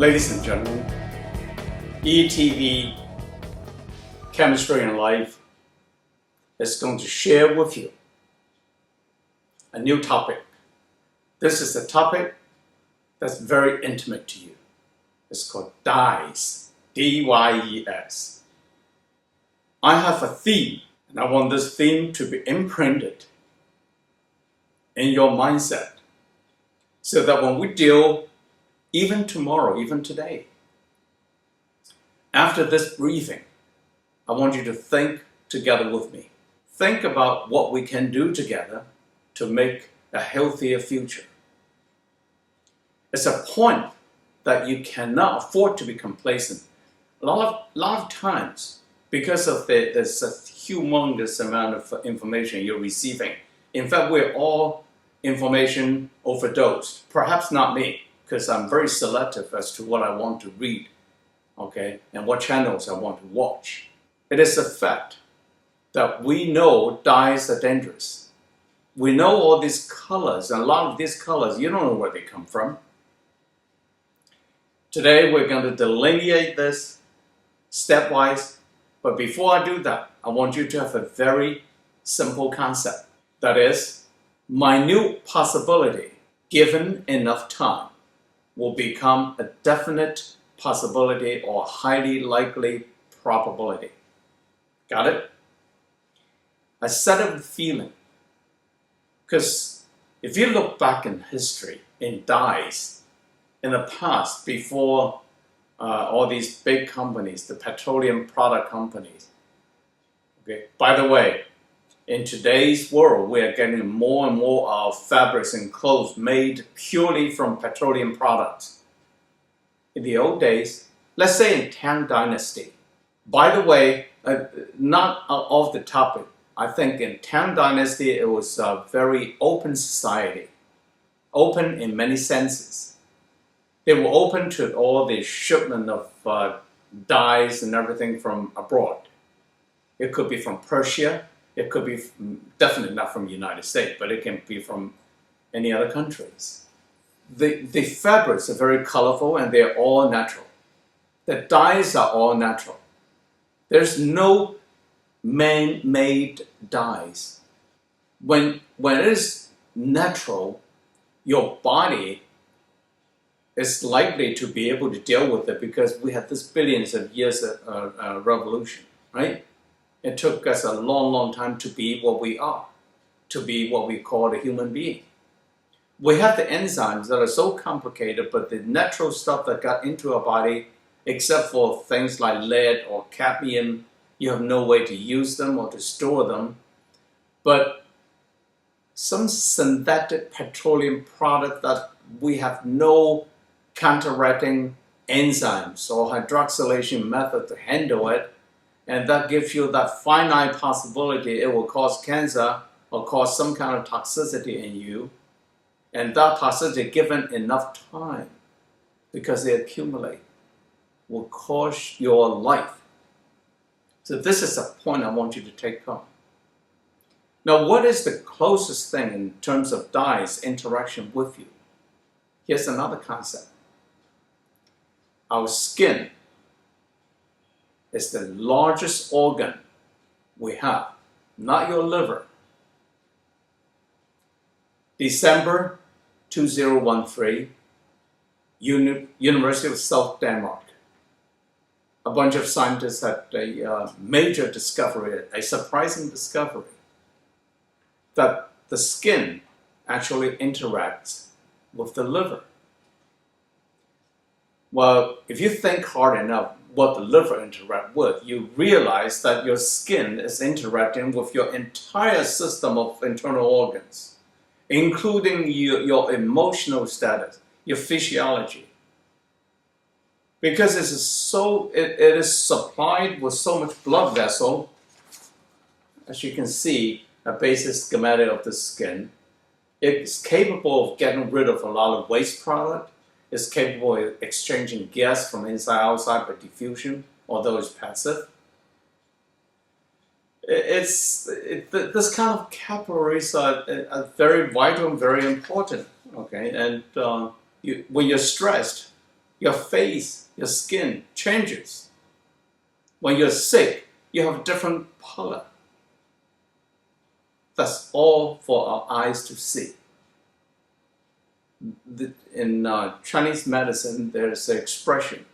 Ladies and gentlemen, ETV Chemistry and Life is going to share with you a new topic. This is a topic that's very intimate to you. It's called dyes, D-Y-E-S. I have a theme, and I want this theme to be imprinted in your mindset so that when we deal, even tomorrow, even today, after this briefing, I want you to think together with me. Think about what we can do together to make a healthier future. It's a point that you cannot afford to be complacent. A lot of times, because of there's a humongous amount of information you're receiving. In fact, we're all information overdosed. Perhaps not me, because I'm very selective as to what I want to read, okay, and what channels I want to watch. It is a fact that we know dyes are dangerous. We know all these colors, and a lot of these colors, you don't know where they come from. Today, we're going to delineate this stepwise, but before I do that, I want you to have a very simple concept. That is, minute possibility, given enough time, will become a definite possibility or highly likely probability. Got it? I said it with feeling. Because if you look back in history, in dyes, in the past, before all these big companies, the petroleum product companies, okay, by the way, in today's world, we are getting more and more of fabrics and clothes made purely from petroleum products. In the old days, let's say in Tang Dynasty, by the way, not off the topic, I think in Tang Dynasty, it was a very open society, open in many senses. They were open to all the shipment of dyes and everything from abroad. It could be from Persia. It could be definitely not from the United States, but it can be from any other countries. The fabrics are very colorful and they're all natural. The dyes are all natural. There's no man-made dyes. When it is natural, your body is likely to be able to deal with it because we have this billions of years of revolution, right? It took us a long, long time to be what we are, to be what we call a human being. We have the enzymes that are so complicated, but the natural stuff that got into our body, except for things like lead or cadmium, you have no way to use them or to store them. But some synthetic petroleum product that we have no counteracting enzymes or hydroxylation method to handle it, and that gives you that finite possibility it will cause cancer or cause some kind of toxicity in you. And that toxicity, given enough time, because they accumulate, will cause your life. So this is a point I want you to take home. Now, what is the closest thing in terms of dyes interaction with you? Here's another concept. Our skin is the largest organ we have, not your liver. December 2013, University of South Denmark. A bunch of scientists had a major discovery, a surprising discovery, that the skin actually interacts with the liver. Well, if you think hard enough what the liver interacts with, you realize that your skin is interacting with your entire system of internal organs, including your emotional status, your physiology. Because it is supplied with so much blood vessel, as you can see, a basic schematic of the skin. It's capable of getting rid of a lot of waste product. It's capable of exchanging gas from inside outside by diffusion, although it's passive. This kind of capillaries are very vital and very important. Okay, and when you're stressed, Your face, your skin changes. When you're sick, you have a different color. That's all for our eyes to see. In Chinese medicine, there's an expression.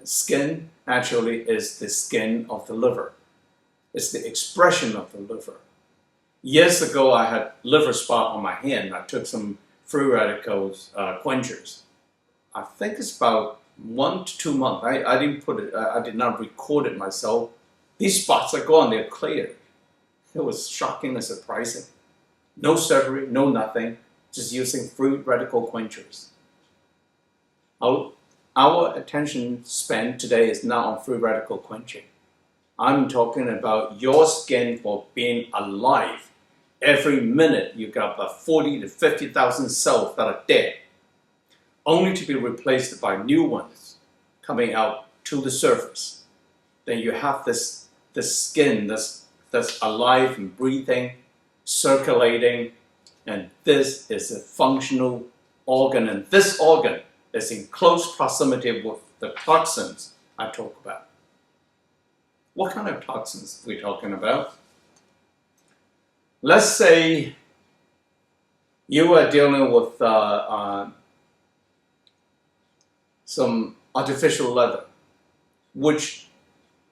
Skin actually is the skin of the liver. It's the expression of the liver. Years ago, I had liver spot on my hand. I took some free radicals quenchers. I think it's about 1 to 2 months. I didn't put it. I did not record it myself. These spots are gone. They're cleared. It was shocking and surprising. No surgery, no nothing. Just using free radical quenchers. Our attention span today is not on free radical quenching. I'm talking about your skin for being alive. Every minute you got about 40 to 50,000 cells that are dead, only to be replaced by new ones coming out to the surface. Then you have this skin that's alive and breathing, circulating, and this is a functional organ, and this organ is in close proximity with the toxins I talk about. What kind of toxins are we talking about? Let's say you are dealing with some artificial leather, which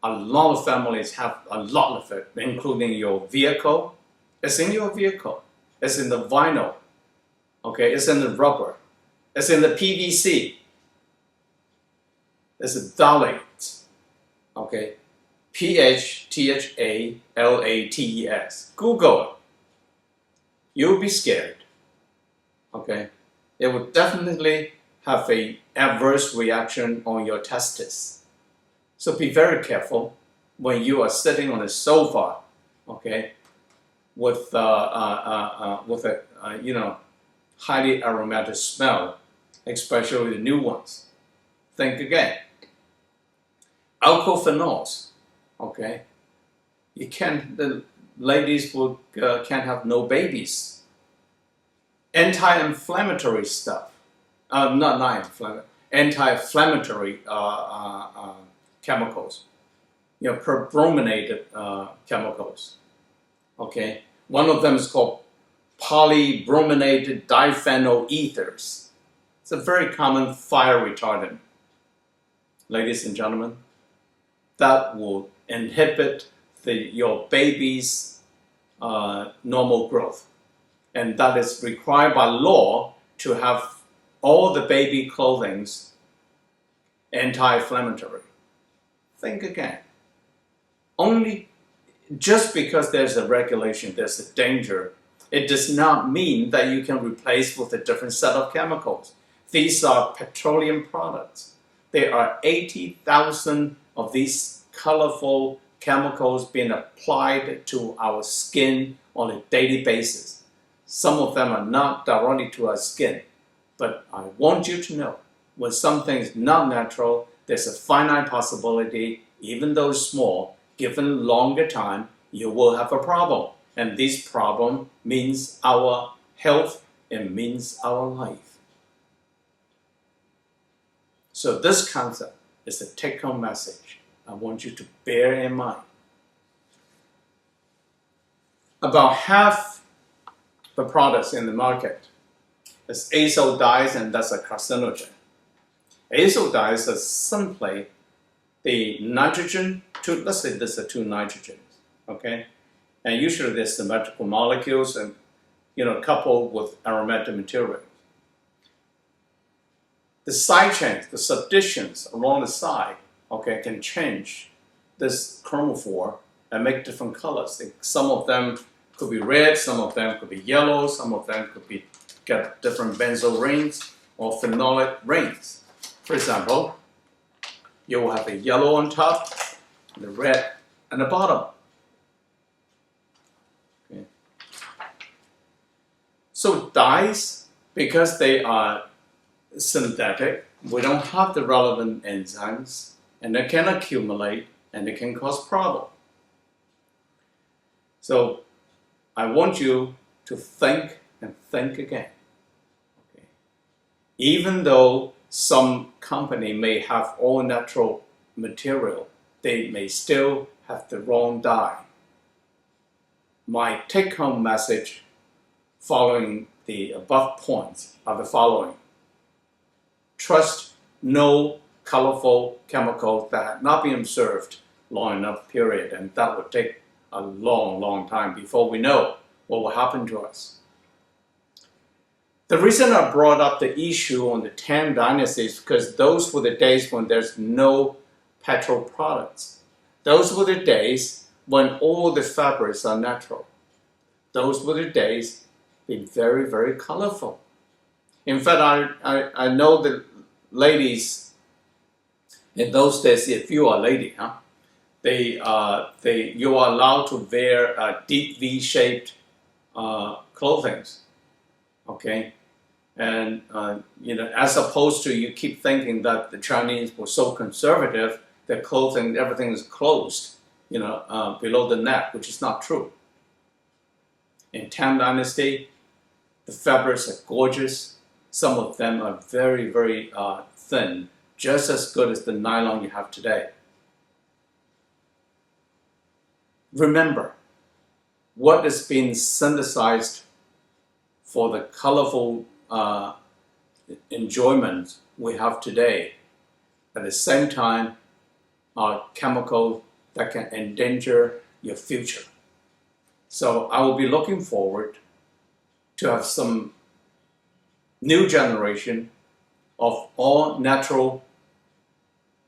a lot of families have a lot of it, including your vehicle. It's in your vehicle. It's in the vinyl. Okay, it's in the rubber. It's in the PVC. It's a phthalate. Okay, PHTHALATES. Google it. You'll be scared. Okay, it will definitely have an adverse reaction on your testes. So be very careful when you are sitting on a sofa, okay, with a highly aromatic smell, especially the new ones. Think again. Alcophenols, okay. The ladies can't have no babies. Anti-inflammatory stuff, anti-inflammatory chemicals, brominated chemicals. Okay, one of them is called polybrominated diphenyl ethers. It's a very common fire retardant, ladies and gentlemen, that will inhibit your baby's normal growth, and that is required by law to have all the baby clothings anti-inflammatory. Think again. Only just because there's a regulation, there's a danger, it does not mean that you can replace with a different set of chemicals. These are petroleum products. There are 80,000 of these colorful chemicals being applied to our skin on a daily basis. Some of them are not directly to our skin, but I want you to know, when something is not natural, there's a finite possibility, even though it's small, given longer time, you will have a problem. And this problem means our health and means our life. So this concept is a take-home message I want you to bear in mind. About half the products in the market is acyl dyes, and that's a carcinogen. Acyl dyes is simply the nitrogen, let's say this are two nitrogens, okay? And usually they're symmetrical molecules and, coupled with aromatic material. The side chains, the subdivisions along the side, okay, can change this chromophore and make different colors. Some of them could be red, some of them could be yellow, some of them could get different benzyl rings or phenolic rings. For example, you will have a yellow on top, and the red at the bottom. Okay. So dyes, because they are synthetic, we don't have the relevant enzymes, and they can accumulate and they can cause problems. So I want you to think and think again. Okay. Even though some company may have all natural material, they may still have the wrong dye. My take-home message following the above points are the following. Trust no colorful chemicals that have not been observed long enough period, and that would take a long time before we know what will happen to us. The reason I brought up the issue on the Tang Dynasty is because those were the days when there's no petrol products. Those were the days when all the fabrics are natural. Those were the days being very colorful. In fact, I know the ladies in those days, if you are a lady, you are allowed to wear deep V-shaped clothing. Okay, and as opposed to you keep thinking that the Chinese were so conservative that clothing, everything is closed, below the neck, which is not true. In Tang Dynasty, the fabrics are gorgeous. Some of them are very thin, just as good as the nylon you have today. Remember, what is being synthesized for the colorful enjoyment we have today, at the same time, are chemicals that can endanger your future. So I will be looking forward to have some new generation of all natural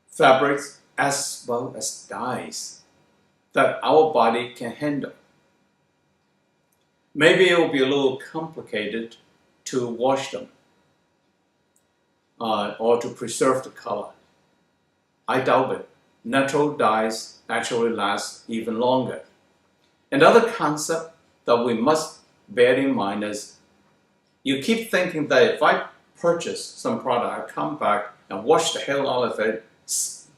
fabrics as well as dyes that our body can handle. Maybe it will be a little complicated to wash them or to preserve the color. I doubt it. Natural dyes actually last even longer. Another concept that we must bear in mind is you keep thinking that if I purchase some product, I come back and wash the hell out of it,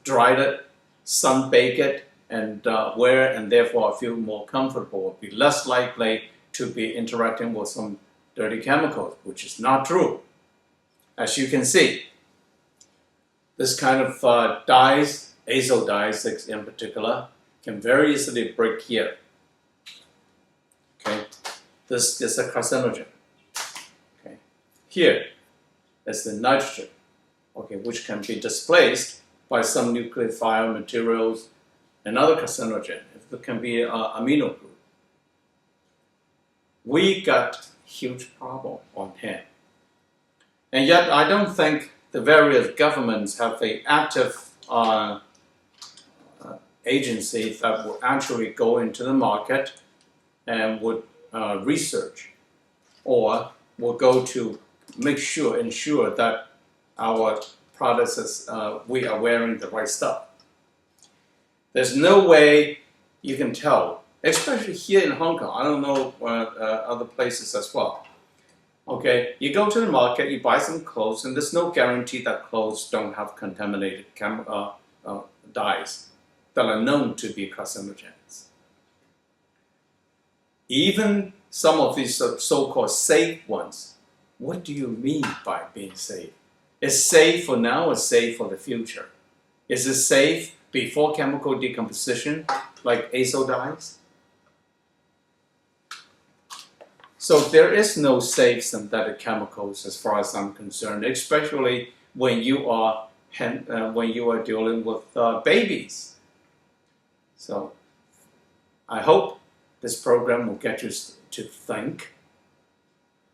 dry it, sunbake it, and wear it, and therefore I feel more comfortable, be less likely to be interacting with some dirty chemicals, which is not true. As you can see, this kind of dyes, azo dyes in particular, can very easily break here. Okay, this is a carcinogen. Okay, here is the nitrogen, okay, which can be displaced by some nucleophile materials, another carcinogen. It can be an amino group. We got huge problem on hand. And yet I don't think the various governments have an active agency that will actually go into the market and would research or will go to ensure that our products, we are wearing the right stuff. There's no way you can tell, especially here in Hong Kong. I don't know other places as well. Okay, you go to the market, you buy some clothes, and there's no guarantee that clothes don't have contaminated dyes that are known to be carcinogens. Even some of these so-called safe ones, what do you mean by being safe? Is safe for now or safe for the future? Is it safe before chemical decomposition, like azo dyes? So there is no safe synthetic chemicals as far as I'm concerned, especially when you are dealing with babies. So I hope this program will get you to think,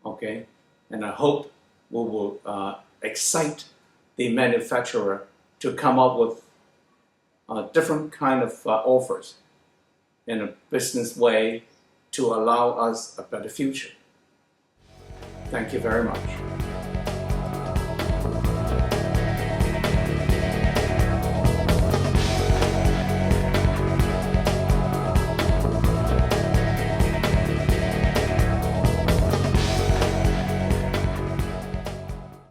okay? And I hope we will excite the manufacturer to come up with different kind of offers in a business way to allow us a better future. Thank you very much.